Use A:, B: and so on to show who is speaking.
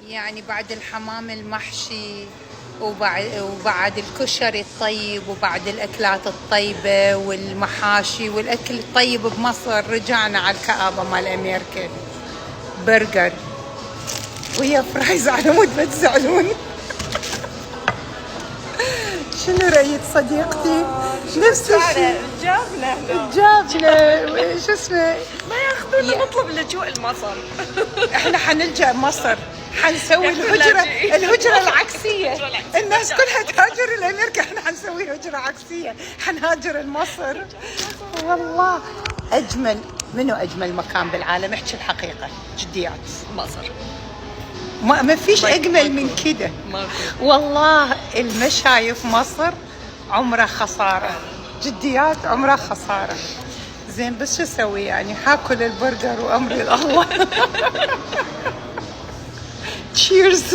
A: يعني بعد الحمام المحشي وبعد الكشري الطيب وبعد الأكلات الطيبة والمحاشي والأكل الطيب بمصر، رجعنا على الكآبة مال أمريكا. برجر ويا فرايز على مود ما تزعلون. شنو رأيك صديقتي؟ نفس الشيء جابنا شو اسمه
B: ما ياخذونا نطلب لجوء المصر.
A: احنا حنلجأ مصر، حنسوي الهجرة العكسية. الناس كلها تهاجر لأمريكا، احنا حنسوي هجرة عكسية، حنهاجر لمصر. والله منو أجمل مكان بالعالم؟ احكي الحقيقة جديات.
B: مصر.
A: ما فيش أجمل من كده والله. المشايف مصر عمره خسارة، جديات عمره خسارة. زين بس شو اسوي يعني؟ حاكل البرجر وامري لله. تشيرز.